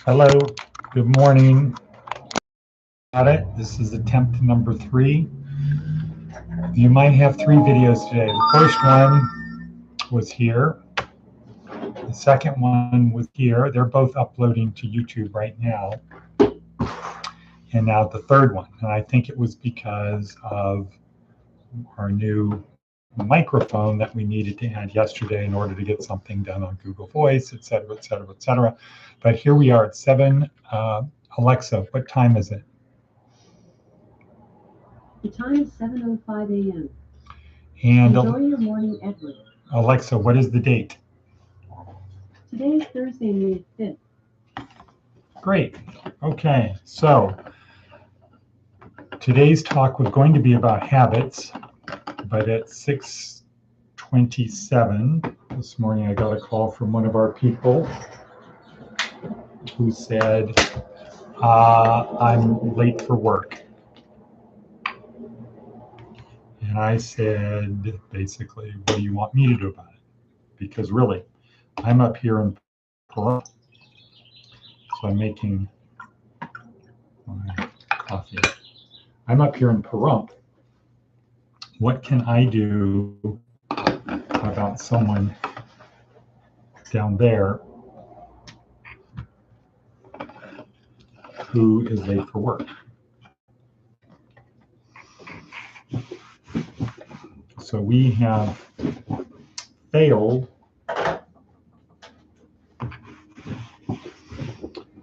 Hello, good morning. Got it? This is attempt number 3. You might have 3 videos today. The first one was here. The second one was here. They're both uploading to YouTube right now. And now the third one. And I think it was because of our new microphone that we needed to add yesterday in order to get something done on Google Voice, et cetera, et cetera, et cetera. But here we are at 7. Alexa, what time is it? The time is 7:05 a.m. And enjoy your morning, Edward. Alexa, what is the date? Today is Thursday, May 5th. Great. Okay, so today's talk was going to be about habits, but at 6:27 this morning, I got a call from one of our people who said, I'm late for work. And I said, basically, what do you want me to do about it? Because really, I'm up here in Pahrump, so I'm making my coffee. I'm up here in Pahrump. What can I do about someone down there who is late for work? So we have failed.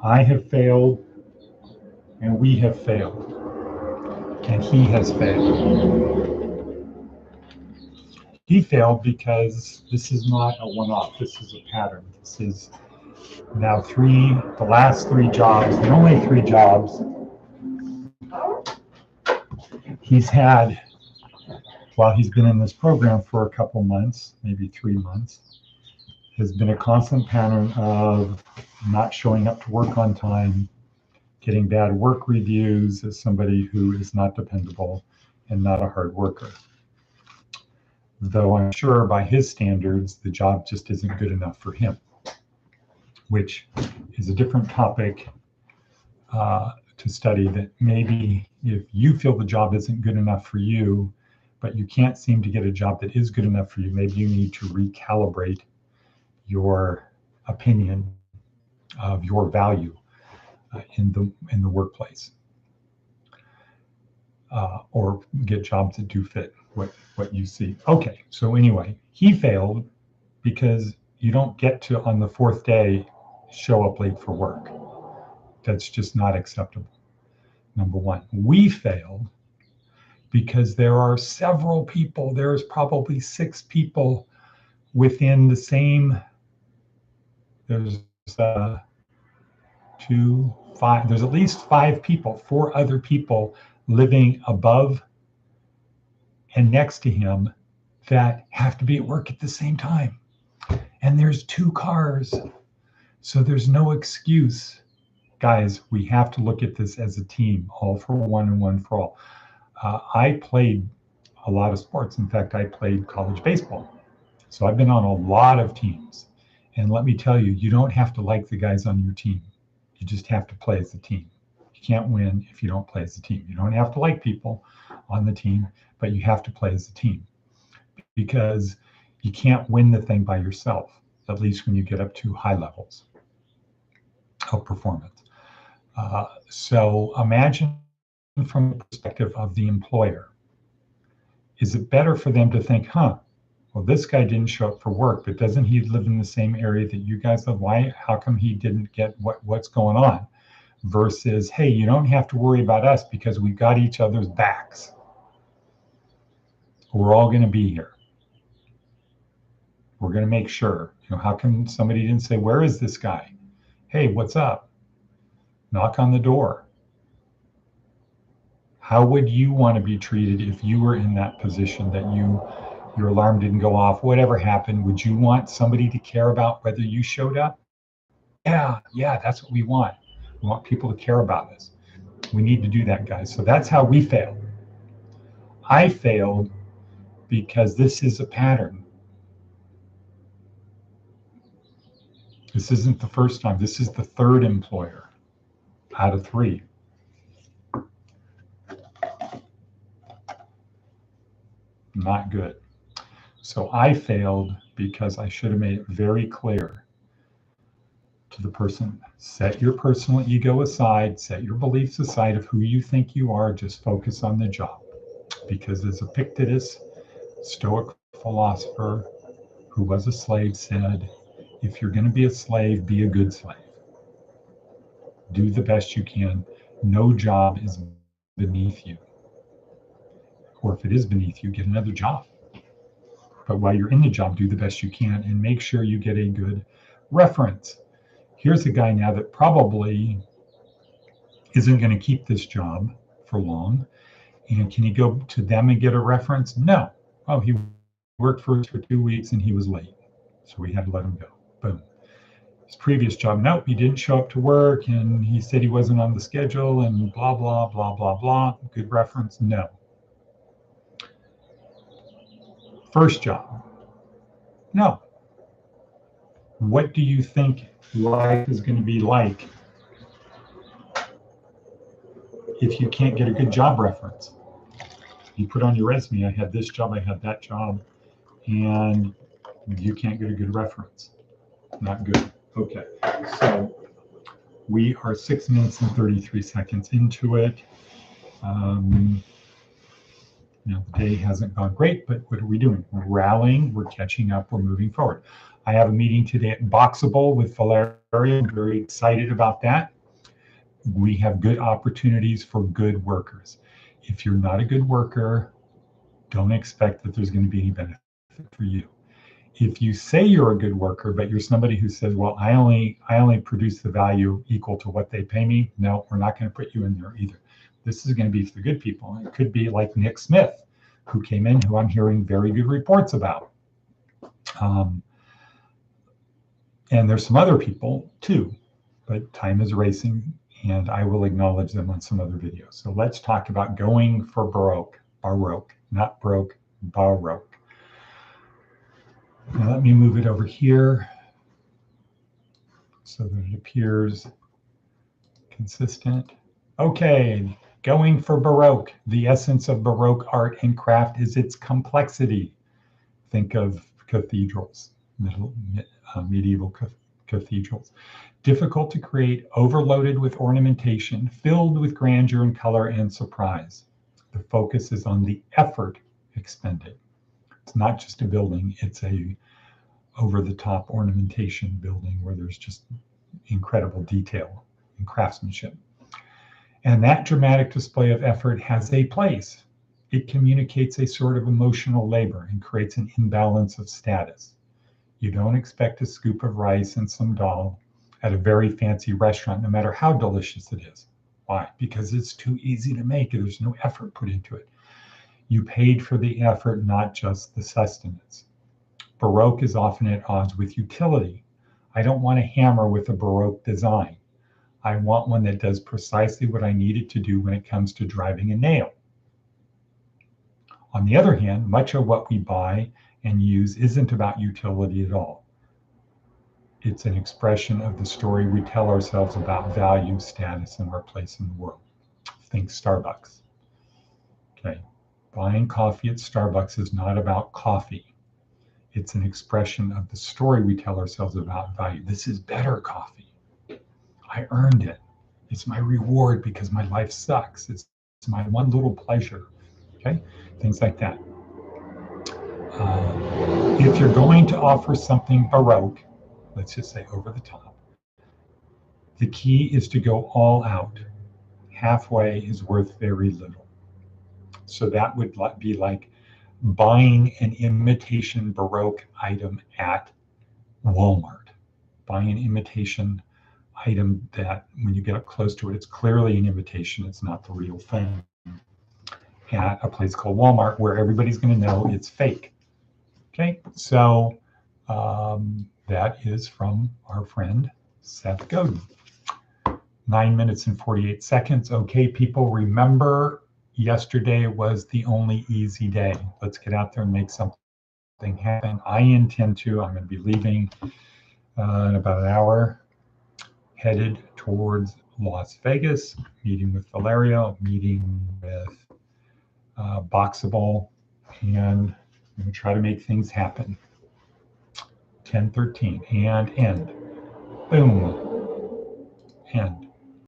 I have failed, and we have failed, and he has failed. He failed because this is not a one-off. This is a pattern. This is now the last 3 jobs, the only 3 jobs he's had while he's been in this program for a couple months, maybe 3 months, has been a constant pattern of not showing up to work on time, getting bad work reviews as somebody who is not dependable and not a hard worker. Though I'm sure by his standards, the job just isn't good enough for him, which is a different topic to study. That maybe if you feel the job isn't good enough for you, but you can't seem to get a job that is good enough for you, maybe you need to recalibrate your opinion of your value in the workplace, or get jobs that do fit what you see. Okay, so anyway, he failed because you don't get to, on the 4th day, show up late for work. That's just not acceptable. Number 1. We failed because there are several people, there's probably 6 people within the same, there's 2, 5, there's at least 5 people, 4 other people living above and next to him that have to be at work at the same time. And there's 2 cars. So there's no excuse. Guys, we have to look at this as a team, all for one and one for all. I played a lot of sports. In fact, I played college baseball. So I've been on a lot of teams. And let me tell you, you don't have to like the guys on your team. You just have to play as a team. You can't win if you don't play as a team. You don't have to like people on the team, but you have to play as a team, because you can't win the thing by yourself, at least when you get up to high levels of performance. So imagine from the perspective of the employer, is it better for them to think, well, this guy didn't show up for work, but doesn't he live in the same area that you guys live? How come he didn't get what's going on? Versus, hey, you don't have to worry about us because we've got each other's backs. We're all going to be here. We're going to make sure. How come somebody didn't say, where is this guy? Hey, what's up? Knock on the door. How would you want to be treated if you were in that position, that your alarm didn't go off, whatever happened? Would you want somebody to care about whether you showed up? Yeah, that's what we want. We want people to care about us. We need to do that, guys. So that's how we failed. I failed because this is a pattern. This isn't the first time. This is the third employer out of 3. Not good. So I failed because I should have made it very clear to the person, set your personal ego aside, set your beliefs aside of who you think you are, just focus on the job. Because as Epictetus, Stoic philosopher who was a slave, said, if you're going to be a slave, be a good slave. Do the best you can. No job is beneath you. Or if it is beneath you, get another job. But while you're in the job, do the best you can and make sure you get a good reference. Here's a guy now that probably isn't going to keep this job for long. And can he go to them and get a reference? No. Oh, he worked for us for 2 weeks and he was late. So we had to let him go. Boom. His previous job, nope, he didn't show up to work and he said he wasn't on the schedule and blah, blah, blah, blah, blah. Good reference? No. First job? No. What do you think life is going to be like if you can't get a good job reference? You put on your resume, I had this job, I had that job, and you can't get a good reference. Not good. Okay, so we are 6 minutes and 33 seconds into it. Now the day hasn't gone great, but what are we doing? We're rallying, we're catching up, we're moving forward. I have a meeting today at Boxable with Valeria. I'm very excited about that. We have good opportunities for good workers. If you're not a good worker, don't expect that there's going to be any benefit for you. If you say you're a good worker, but you're somebody who says, well, I only produce the value equal to what they pay me, no, we're not going to put you in there either. This is going to be for the good people. It could be like Nick Smith, who came in, who I'm hearing very good reports about. And there's some other people too, but time is racing and I will acknowledge them on some other videos. So let's talk about going for baroque, not broke, baroque. Now let me move it over here so that it appears consistent. Okay, going for baroque. The essence of baroque art and craft is its complexity. Think of cathedrals, medieval cathedrals. Difficult to create, overloaded with ornamentation, filled with grandeur and color and surprise. The focus is on the effort expended. It's not just a building, it's a over-the-top ornamentation building where there's just incredible detail and craftsmanship. And that dramatic display of effort has a place. It communicates a sort of emotional labor and creates an imbalance of status. You don't expect a scoop of rice and some dal at a very fancy restaurant, no matter how delicious it is. Why? Because it's too easy to make. There's no effort put into it. You paid for the effort, not just the sustenance. Baroque is often at odds with utility. I don't want a hammer with a Baroque design. I want one that does precisely what I need it to do when it comes to driving a nail. On the other hand, much of what we buy and use isn't about utility at all. It's an expression of the story we tell ourselves about value, status, and our place in the world. Think Starbucks. Okay, buying coffee at Starbucks is not about coffee. It's an expression of the story we tell ourselves about value. This is better coffee. I earned it. It's my reward because my life sucks. It's my one little pleasure. Okay, things like that. If you're going to offer something Baroque, let's just say over the top, the key is to go all out. Halfway is worth very little. So that would be like buying an imitation Baroque item at Walmart. Buying an imitation item that when you get up close to it, it's clearly an imitation, it's not the real thing, at a place called Walmart where everybody's going to know it's fake. Okay, so that is from our friend Seth Godin. 9 minutes and 48 seconds. Okay, people, remember yesterday was the only easy day. Let's get out there and make something happen. I intend to. I'm going to be leaving in about an hour, headed towards Las Vegas, meeting with Valerio, meeting with Boxable, and I'm going to try to make things happen. 10:13 and end. Boom. End.